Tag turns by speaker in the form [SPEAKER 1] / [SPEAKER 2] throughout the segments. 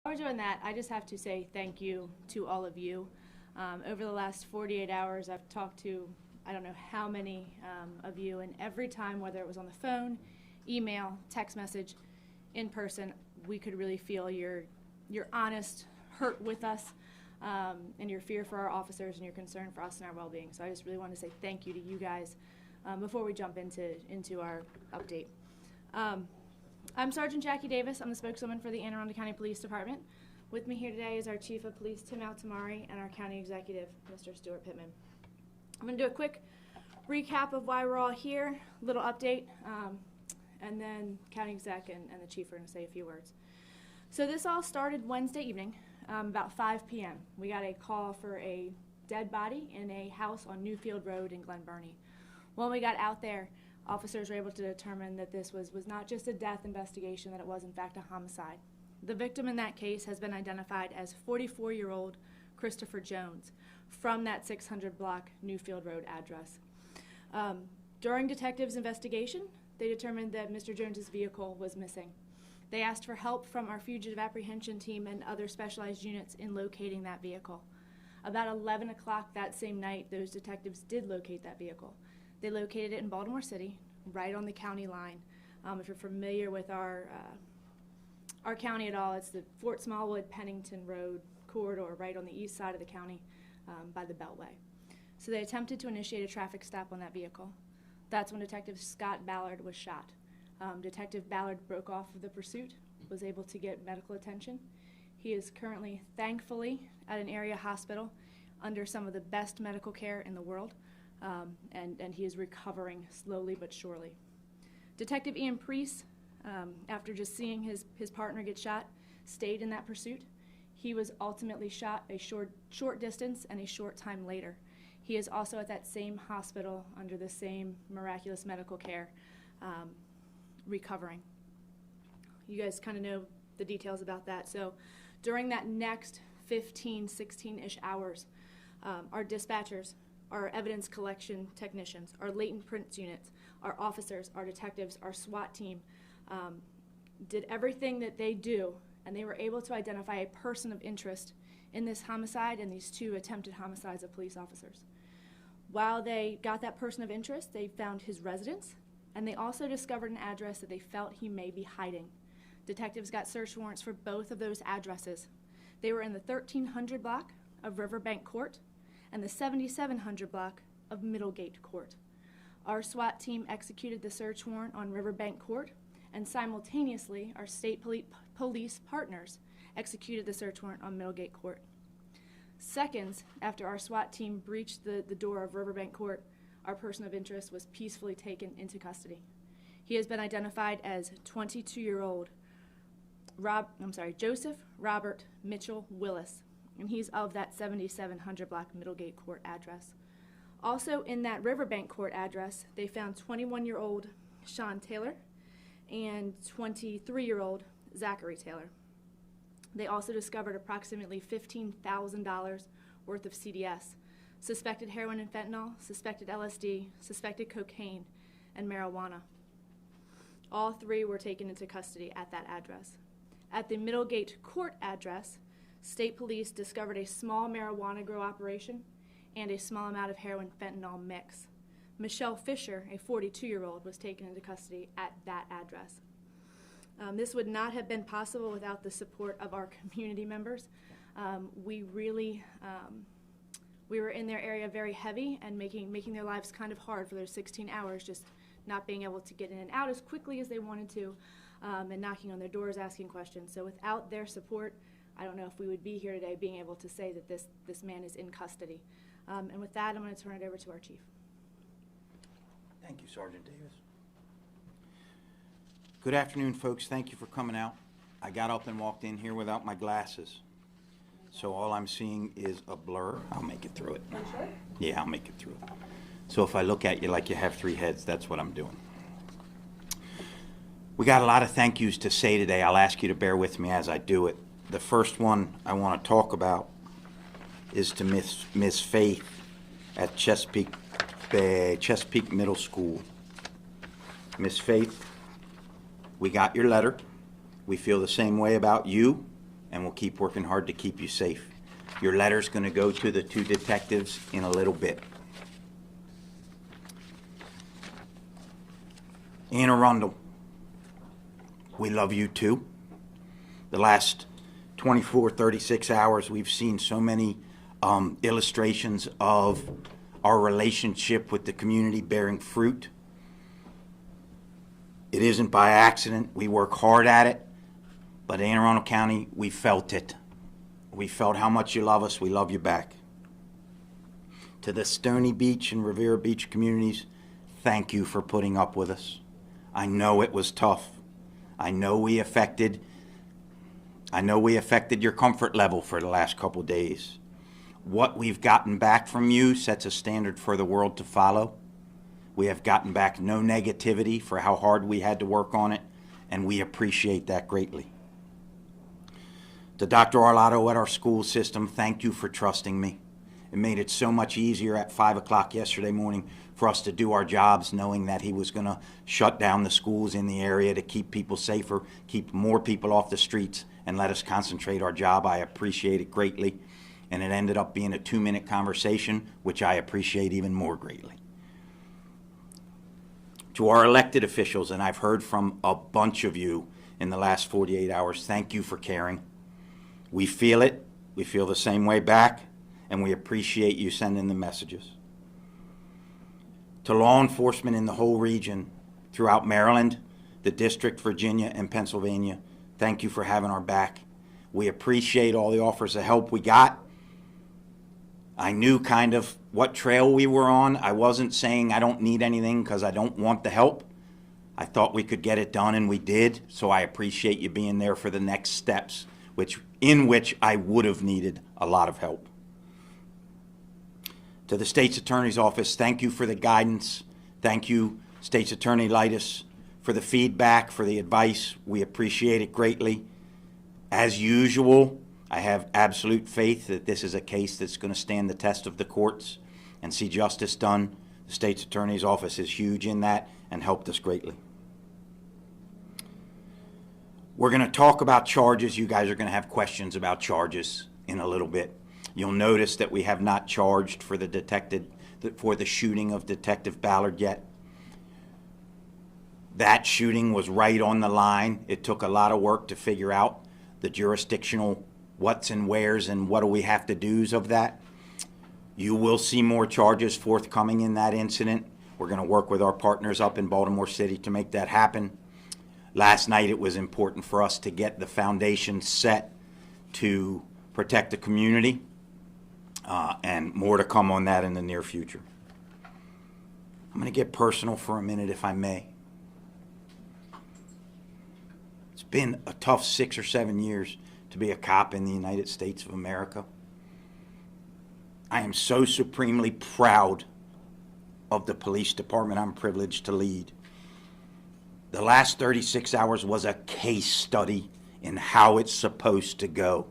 [SPEAKER 1] While we're doing that, I just have to say thank you to all of you. Over the last 48 hours, I've talked to I don't know how many of you, and every time, whether it was on the phone, email, text message, in person, we could really feel your honest hurt with us, and your fear for our officers and your concern for us and our well-being. So I just really want to say thank you to you guys before we jump into our update. I'm Sergeant Jackie Davis. I'm the spokeswoman for the Anne Arundel County Police Department. With me here today is our Chief of Police, Tim Altamari, and our County Executive, Mr. Stuart Pittman. I'm going to do a quick recap of why we're all here, a little update, and then County Exec and the Chief are going to say a few words. So this all started Wednesday evening, about 5 p.m. We got a call for a dead body in a house on Newfield Road in Glen Burnie. When we got out there, officers were able to determine that this was not just a death investigation, that it was in fact a homicide. The victim in that case has been identified as 44-year-old Christopher Jones from that 600 block Newfield Road address. During detectives' investigation, they determined that Mr. Jones's vehicle was missing. They asked for help from our fugitive apprehension team and other specialized units in locating that vehicle. About 11 o'clock that same night, those detectives did locate that vehicle. They located it in Baltimore City, right on the county line. If you're familiar with our county at all, it's the Fort Smallwood-Pennington Road corridor right on the east side of the county by the Beltway. So they attempted to initiate a traffic stop on that vehicle. That's when Detective Scott Ballard was shot. Detective Ballard broke off of the pursuit, was able to get medical attention. He is currently, thankfully, at an area hospital under some of the best medical care in the world, and he is recovering slowly but surely. Detective Ian Priest, after just seeing his partner get shot, stayed in that pursuit. He was ultimately shot a short distance and a short time later. He is also at that same hospital under the same miraculous medical care, recovering. You guys kind of know the details about that. So during that next 15, 16-ish hours, our dispatchers, our evidence collection technicians, our latent prints units, our officers, our detectives, our SWAT team did everything that they do, and they were able to identify a person of interest in this homicide and these two attempted homicides of police officers. While they got that person of interest, they found his residence, and they also discovered an address that they felt he may be hiding. Detectives got search warrants for both of those addresses. They were in the 1300 block of Riverbank Court and the 7700 block of Middlegate Court. Our SWAT team executed the search warrant on Riverbank Court, and simultaneously our state police partners executed the search warrant on Middlegate Court. Seconds after our SWAT team breached the door of Riverbank Court, our person of interest was peacefully taken into custody. He has been identified as 22-year-old Joseph Robert Mitchell Willis, and he's of that 7700 block Middlegate Court address. Also in that Riverbank Court address, they found 21-year-old Sean Taylor and 23-year-old Zachary Taylor. They also discovered approximately $15,000 worth of CDS, suspected heroin and fentanyl, suspected LSD, suspected cocaine, and marijuana. All three were taken into custody at that address. At the Middlegate Court address, state police discovered a small marijuana grow operation and a small amount of heroin fentanyl mix. Michelle Fisher, a 42-year-old, was taken into custody at that address. This would not have been possible without the support of our community members. We were in their area very heavy and making their lives kind of hard for those 16 hours, just not being able to get in and out as quickly as they wanted to, and knocking on their doors, asking questions. So without their support, I don't know if we would be here today being able to say that this man is in custody. And with that, I'm going to turn it over to our chief.
[SPEAKER 2] Thank you, Sergeant Davis. Good afternoon, folks. Thank you for coming out. I got up and walked in here without my glasses, so all I'm seeing is a blur. I'll make it through it.
[SPEAKER 1] You sure?
[SPEAKER 2] Yeah, I'll make it through it. So if I look at you like you have three heads, that's what I'm doing. We got a lot of thank yous to say today. I'll ask you to bear with me as I do it. The first one I want to talk about is to Miss Faith at Chesapeake Middle School. Miss Faith, we got your letter. We feel the same way about you and we'll keep working hard to keep you safe. Your letter's going to go to the 2 detectives in a little bit. Anne Arundel, we love you too. The last 24, 36 hours, we've seen so many illustrations of our relationship with the community bearing fruit. It isn't by accident. We work hard at it. But Anne Arundel County, we felt it. We felt how much you love us. We love you back. To the Stony Beach and Riviera Beach communities, thank you for putting up with us. I know it was tough. I know we affected your comfort level for the last couple days. What we've gotten back from you sets a standard for the world to follow. We have gotten back no negativity for how hard we had to work on it, and we appreciate that greatly. To Dr. Arlotto at our school system, thank you for trusting me. It made it so much easier at 5 o'clock yesterday morning for us to do our jobs, knowing that he was going to shut down the schools in the area to keep people safer, keep more people off the streets, and let us concentrate our job. I appreciate it greatly. And it ended up being a 2-minute conversation, which I appreciate even more greatly. To our elected officials, and I've heard from a bunch of you in the last 48 hours, thank you for caring. We feel it. We feel the same way back, and we appreciate you sending the messages. To law enforcement in the whole region, throughout Maryland, the District, Virginia, and Pennsylvania, thank you for having our back. We appreciate all the offers of help we got. I knew kind of what trail we were on. I wasn't saying I don't need anything because I don't want the help. I thought we could get it done, and we did, so I appreciate you being there for the next steps, in which I would have needed a lot of help. To the State's Attorney's Office, thank you for the guidance. Thank you, State's Attorney Leitis, for the feedback, for the advice. We appreciate it greatly. As usual, I have absolute faith that this is a case that's going to stand the test of the courts and see justice done. The State's Attorney's Office is huge in that and helped us greatly. We're going to talk about charges. You guys are going to have questions about charges in a little bit. You'll notice that we have not charged for the shooting of Detective Ballard yet. That shooting was right on the line. It took a lot of work to figure out the jurisdictional what's and where's and what do we have to do's of that. You will see more charges forthcoming in that incident. We're going to work with our partners up in Baltimore City to make that happen. Last night it was important for us to get the foundation set to protect the community, and more to come on that in the near future. I'm going to get personal for a minute, if I may. It's been a tough 6 or 7 years to be a cop in the United States of America. I am so supremely proud of the police department I'm privileged to lead. The last 36 hours was a case study in how it's supposed to go.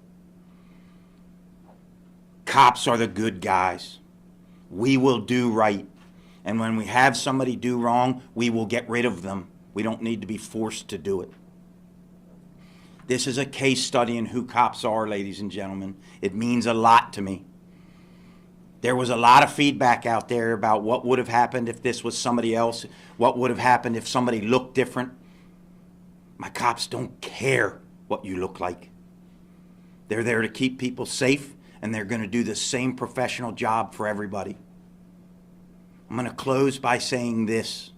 [SPEAKER 2] Cops are the good guys. We will do right. And when we have somebody do wrong, we will get rid of them. We don't need to be forced to do it. This is a case study in who cops are, ladies and gentlemen. It means a lot to me. There was a lot of feedback out there about what would have happened if this was somebody else, what would have happened if somebody looked different. My cops don't care what you look like. They're there to keep people safe, and they're going to do the same professional job for everybody. I'm going to close by saying this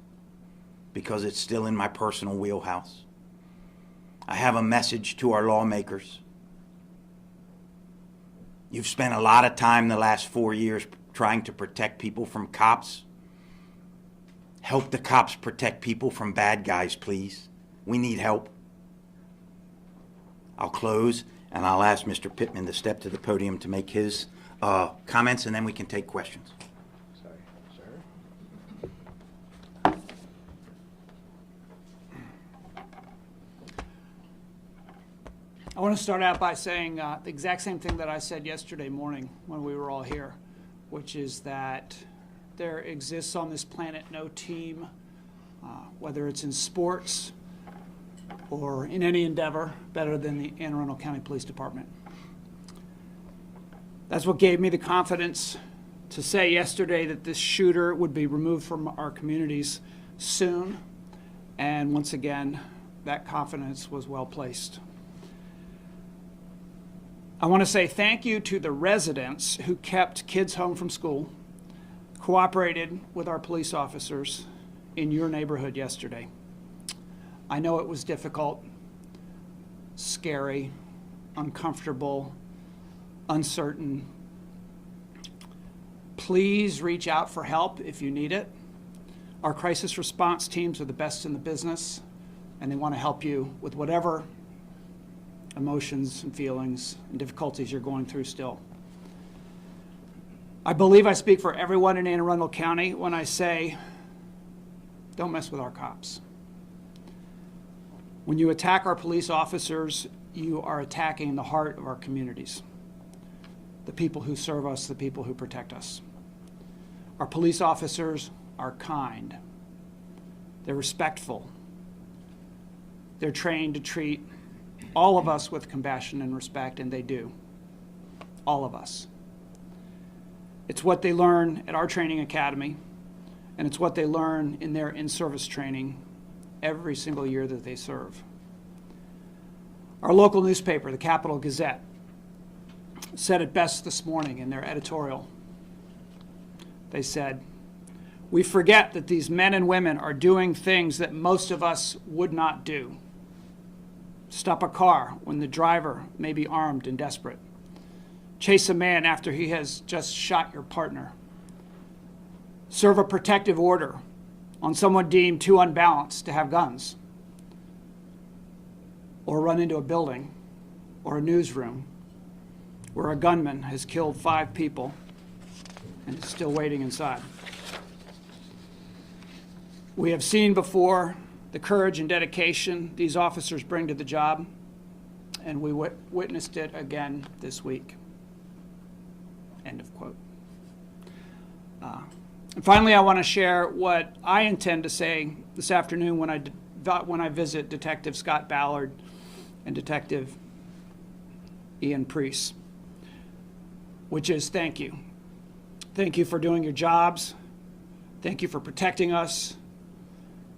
[SPEAKER 2] because it's still in my personal wheelhouse. I have a message to our lawmakers. You've spent a lot of time the last 4 years trying to protect people from cops. Help the cops protect people from bad guys, please. We need help. I'll close, and I'll ask Mr. Pittman to step to the podium to make his comments, and then we can take questions.
[SPEAKER 3] Sorry, sir. I want to start out by saying the exact same thing that I said yesterday morning when we were all here, which is that there exists on this planet no team, whether it's in sports, or in any endeavor better than the Anne Arundel County Police Department. That's what gave me the confidence to say yesterday that this shooter would be removed from our communities soon. And once again, that confidence was well placed. I want to say thank you to the residents who kept kids home from school, cooperated with our police officers in your neighborhood yesterday. I know it was difficult, scary, uncomfortable, uncertain. Please reach out for help if you need it. Our crisis response teams are the best in the business, and they want to help you with whatever emotions and feelings and difficulties you're going through still. I believe I speak for everyone in Anne Arundel County when I say, don't mess with our cops. When you attack our police officers, you are attacking the heart of our communities, the people who serve us, the people who protect us. Our police officers are kind. They're respectful. They're trained to treat all of us with compassion and respect, and they do. All of us. It's what they learn at our training academy, and it's what they learn in their in-service training every single year that they serve. Our local newspaper, the Capital Gazette, said it best this morning in their editorial. They said, "We forget that these men and women are doing things that most of us would not do. Stop a car when the driver may be armed and desperate. Chase a man after he has just shot your partner. Serve a protective order on someone deemed too unbalanced to have guns. Or run into a building or a newsroom where a gunman has killed 5 people and is still waiting inside." We have seen before the courage and dedication these officers bring to the job, and we witnessed it again this week. End of quote. And finally, I want to share what I intend to say this afternoon when I visit Detective Scott Ballard and Detective Ian Priest, which is thank you. Thank you for doing your jobs. Thank you for protecting us.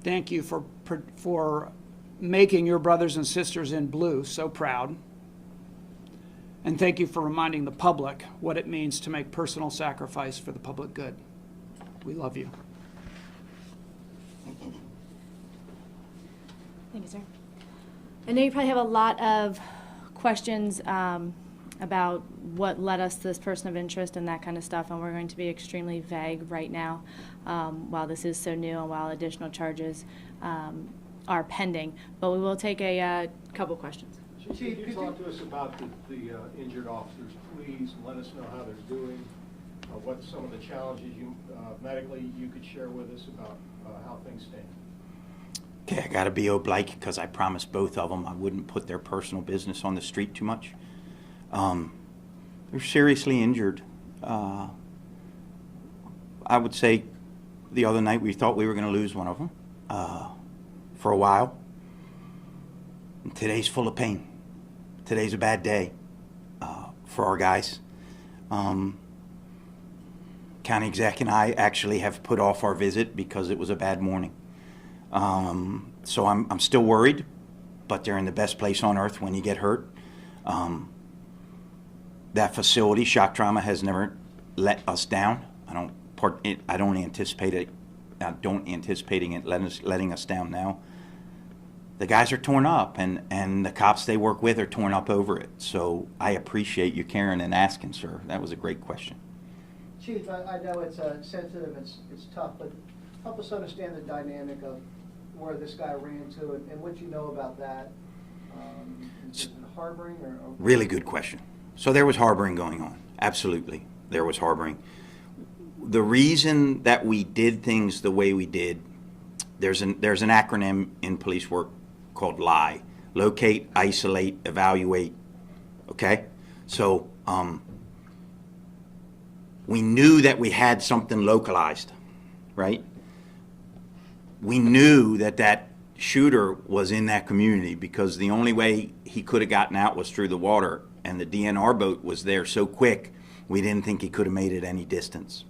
[SPEAKER 3] Thank you for making your brothers and sisters in blue so proud. And thank you for reminding the public what it means to make personal sacrifice for the public good. We love you.
[SPEAKER 1] Thank you, sir. I know you probably have a lot of questions about what led us to this person of interest and that kind of stuff, and we're going to be extremely vague right now while this is so new and while additional charges are pending. But we will take a couple questions.
[SPEAKER 4] Chief, could you talk to us about the injured officers, please, and let us know how they're doing, what some of the challenges medically you could share with us about how things stand.
[SPEAKER 2] Okay, I got to be oblique because I promised both of them I wouldn't put their personal business on the street too much. They're seriously injured. I would say the other night we thought we were going to lose one of them for a while. And today's full of pain. Today's a bad day for our guys. County exec and I actually have put off our visit because it was a bad morning. So I'm still worried, but they're in the best place on earth when you get hurt. That facility, shock trauma, has never let us down. I don't anticipate it letting us down now. The guys are torn up, and the cops they work with are torn up over it. So I appreciate you caring and asking, sir. That was a great question.
[SPEAKER 5] Chief, I know it's sensitive, it's tough, but help us understand the dynamic of where this guy ran to and what you know about that. Is it harboring or?
[SPEAKER 2] Really good question. So there was harboring going on. Absolutely, there was harboring. The reason that we did things the way we did, there's an acronym in police work called LIE: locate, isolate, evaluate. Okay, so we knew that we had something localized, right? We knew that shooter was in that community, because the only way he could have gotten out was through the water, and the DNR boat was there so quick, we didn't think he could have made it any distance.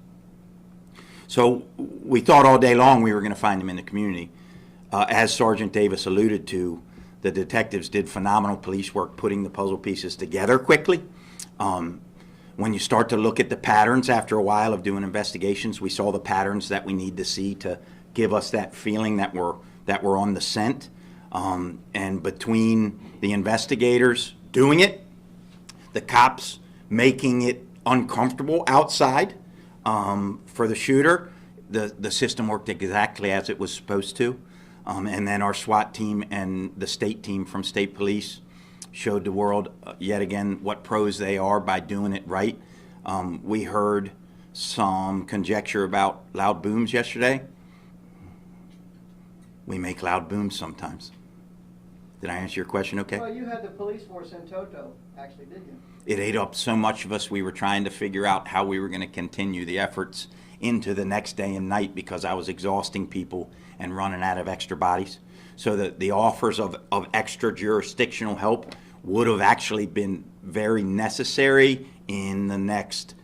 [SPEAKER 2] So we thought all day long we were going to find him in the community. As Sergeant Davis alluded to, the detectives did phenomenal police work putting the puzzle pieces together quickly. When you start to look at the patterns after a while of doing investigations, we saw the patterns that we need to see to give us that feeling that we're on the scent. And between the investigators doing it, the cops making it uncomfortable outside for the shooter, the system worked exactly as it was supposed to. And then our SWAT team and the state team from State Police showed the world yet again what pros they are by doing it right. We heard some conjecture about loud booms yesterday. We make loud booms sometimes. Did I answer your question okay?
[SPEAKER 5] Well, you had the police force in toto, actually, didn't you?
[SPEAKER 2] It ate up so much of us, we were trying to figure out how we were going to continue the efforts into the next day and night, because I was exhausting people and running out of extra bodies. So that the offers of extra jurisdictional help would have actually been very necessary in the next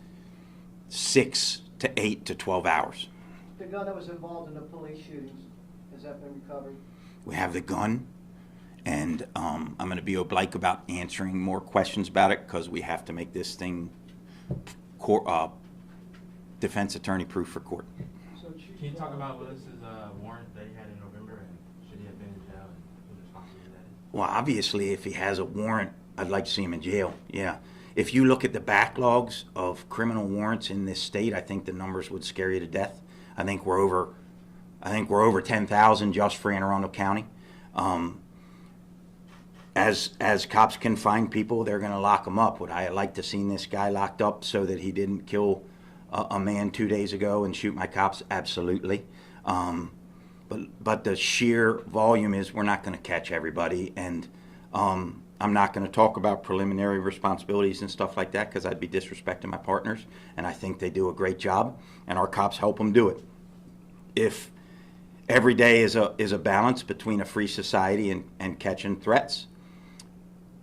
[SPEAKER 2] 6 to 8 to 12 hours.
[SPEAKER 5] The gun that was involved in the police shootings, has that been recovered?
[SPEAKER 2] We have the gun, and I'm going to be oblique about answering more questions about it, because we have to make this thing defense attorney proof for court.
[SPEAKER 5] So, Chief,
[SPEAKER 6] Can you talk about Willis's warrant that he had in November, and should he have been in jail, and who's responsible for that?
[SPEAKER 2] Well, obviously, if he has a warrant, I'd like to see him in jail, yeah. If you look at the backlogs of criminal warrants in this state, I think the numbers would scare you to death. I think we're over 10,000 just for Anne Arundel County. As cops can find people, they're going to lock them up. Would I like to see this guy locked up so that he didn't kill a man 2 days ago and shoot my cops? Absolutely. But the sheer volume is we're not going to catch everybody, and I'm not going to talk about preliminary responsibilities and stuff like that, because I'd be disrespecting my partners, and I think they do a great job, and our cops help them do it. If every day is a balance between a free society and catching threats,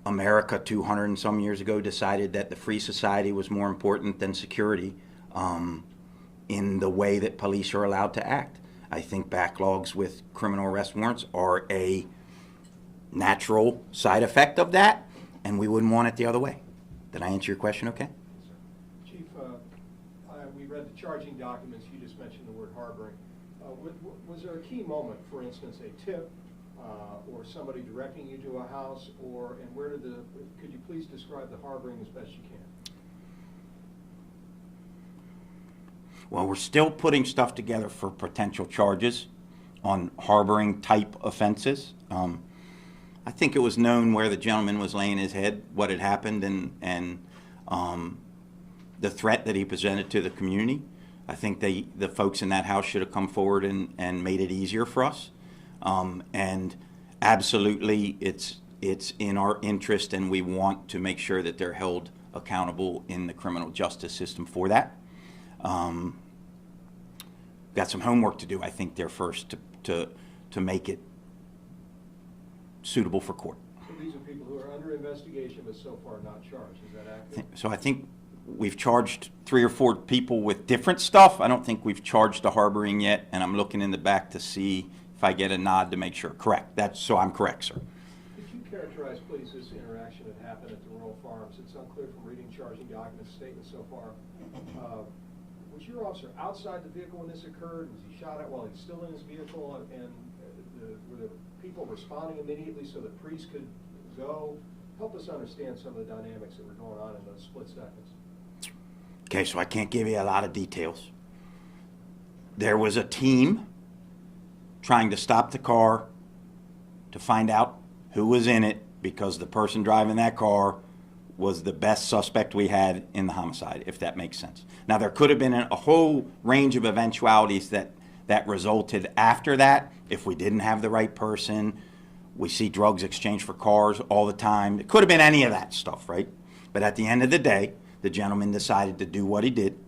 [SPEAKER 2] America 200 and some years ago decided that the free society was more important than security in the way that police are allowed to act. I think backlogs with criminal arrest warrants are a natural side effect of that, and we wouldn't want it the other way. Did I answer your question okay?
[SPEAKER 4] Chief, we read the charging documents. You just mentioned the word harboring. Was there a key moment, for instance, a tip or somebody directing you to a house, and could you please describe the harboring as best you can?
[SPEAKER 2] Well, we're still putting stuff together for potential charges on harboring type offenses. I think it was known where the gentleman was laying his head, what had happened, and the threat that he presented to the community. I think the folks in that house should have come forward and made it easier for us. And absolutely, it's in our interest, and we want to make sure that they're held accountable in the criminal justice system for that. Got some homework to do, I think, there first to make it suitable for court.
[SPEAKER 4] So these are people who are under investigation but so far not charged. Is that accurate?
[SPEAKER 2] So I think we've charged 3 or 4 people with different stuff. I don't think we've charged the harboring yet, and I'm looking in the back to see if I get a nod to make sure. Correct. So I'm correct, sir.
[SPEAKER 4] Could you characterize, please, this interaction that happened at the Rural Farms? It's unclear from reading charging documents, statements so far. Was your officer outside the vehicle when this occurred? Was he shot at while he's still in his vehicle? And were the people responding immediately so that police could go? Help us understand some of the dynamics that were going on in those split seconds.
[SPEAKER 2] Okay, so I can't give you a lot of details. There was a team trying to stop the car to find out who was in it, because the person driving that car was the best suspect we had in the homicide, if that makes sense. Now, there could have been a whole range of eventualities that resulted after that if we didn't have the right person. We see drugs exchanged for cars all the time. It could have been any of that stuff, right? But at the end of the day, the gentleman decided to do what he did.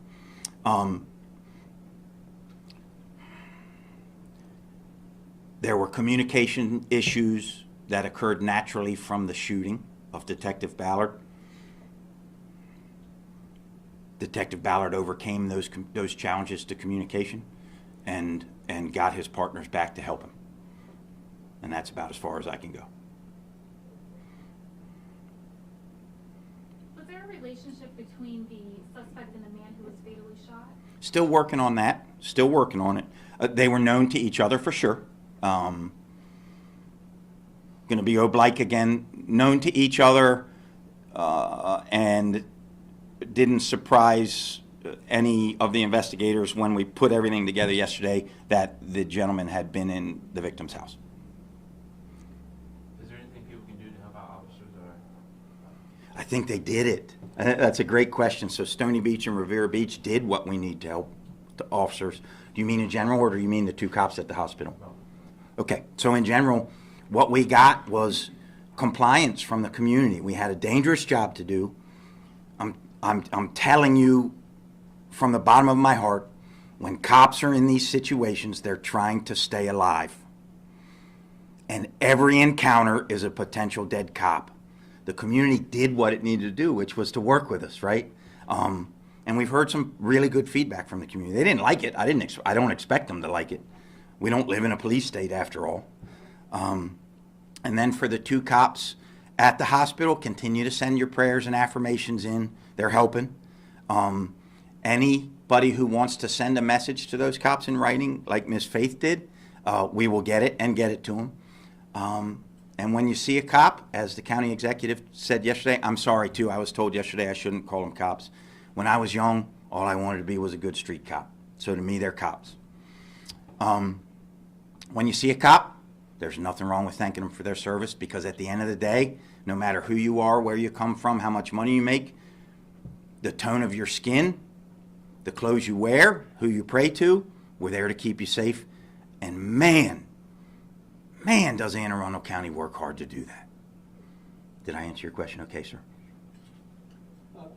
[SPEAKER 2] There were communication issues that occurred naturally from the shooting of Detective Ballard. Detective Ballard overcame those challenges to communication and got his partners back to help him. And that's about as far as I can go.
[SPEAKER 7] Was there a relationship between the suspect and the man who was fatally shot?
[SPEAKER 2] Still working on that. Still working on it. They were known to each other for sure. Going to be Oblike again. Known to each other, and didn't surprise any of the investigators when we put everything together yesterday that the gentleman had been in the victim's house.
[SPEAKER 6] Is there anything people can do to help out officers, or?
[SPEAKER 2] I think they did it. That's a great question. So Stony Beach and Revere Beach did what we need to help the officers. Do you mean in general, or do you mean the 2 cops at the hospital?
[SPEAKER 6] No.
[SPEAKER 2] Okay, so in general, what we got was compliance from the community. We had a dangerous job to do. I'm telling you from the bottom of my heart, when cops are in these situations, they're trying to stay alive. And every encounter is a potential dead cop. The community did what it needed to do, which was to work with us, right? And we've heard some really good feedback from the community. They didn't like it. I don't expect them to like it. We don't live in a police state after all. And then for the 2 cops at the hospital, continue to send your prayers and affirmations in. They're helping. Anybody who wants to send a message to those cops in writing, like Ms. Faith did, we will get it and get it to them. And when you see a cop, as the county executive said yesterday, I'm sorry too, I was told yesterday I shouldn't call them cops. When I was young, all I wanted to be was a good street cop. So to me, they're cops. When you see a cop, there's nothing wrong with thanking them for their service, because at the end of the day, no matter who you are, where you come from, how much money you make, the tone of your skin, the clothes you wear, who you pray to, we're there to keep you safe. And man, does Anne Arundel County work hard to do that. Did I answer your question okay, sir?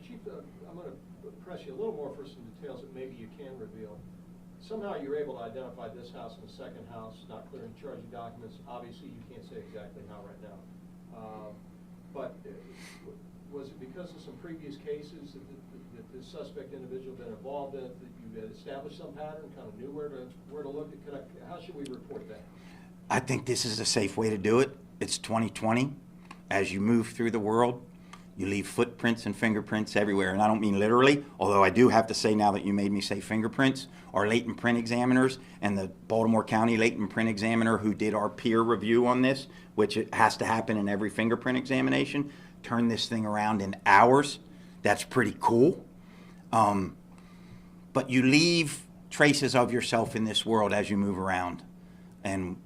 [SPEAKER 4] Chief, I'm going to press you a little more for some details that maybe you can reveal. Somehow you're able to identify this house and the second house, not clearing charging documents. Obviously, you can't say exactly how right now. But was it because of some previous cases that this suspect individual been involved in, that you had established some pattern, kind of knew where to look? How should we report that?
[SPEAKER 2] I think this is a safe way to do it. It's 2020. As you move through the world, you leave footprints and fingerprints everywhere. And I don't mean literally, although I do have to say, now that you made me say fingerprints, our latent print examiners and the Baltimore County latent print examiner who did our peer review on this, which it has to happen in every fingerprint examination, turned this thing around in hours. That's pretty cool. But you leave traces of yourself in this world as you move around. And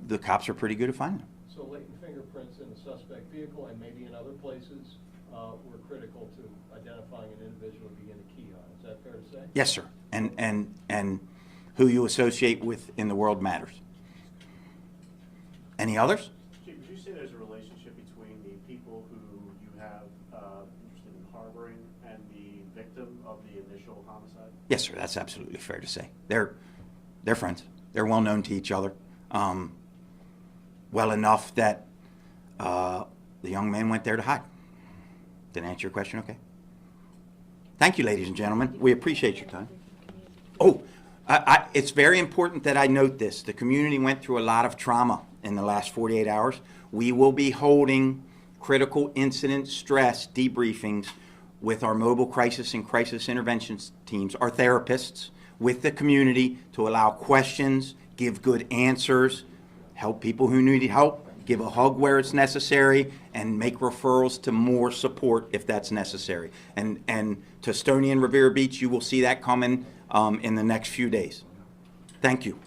[SPEAKER 2] the cops are pretty good at finding them.
[SPEAKER 4] So latent fingerprints in the suspect vehicle and maybe in other places were critical to identifying an individual to begin a key on. Is that fair to say?
[SPEAKER 2] Yes, sir. And who you associate with in the world matters. Any others?
[SPEAKER 8] Chief, would you say there's a relationship between the people who you have interested in harboring and the victim of the initial homicide?
[SPEAKER 2] Yes, sir. That's absolutely fair to say. They're friends. They're well known to each other. Well enough that the young man went there to hide. Did I answer your question okay? Thank you, ladies and gentlemen. We appreciate your time. Oh, it's very important that I note this. The community went through a lot of trauma in the last 48 hours. We will be holding critical incident stress debriefings with our mobile crisis and crisis interventions teams, our therapists, with the community to allow questions, give good answers, help people who need help, give a hug where it's necessary, and make referrals to more support if that's necessary. And to Stony and Revere Beach, you will see that coming in the next few days. Thank you.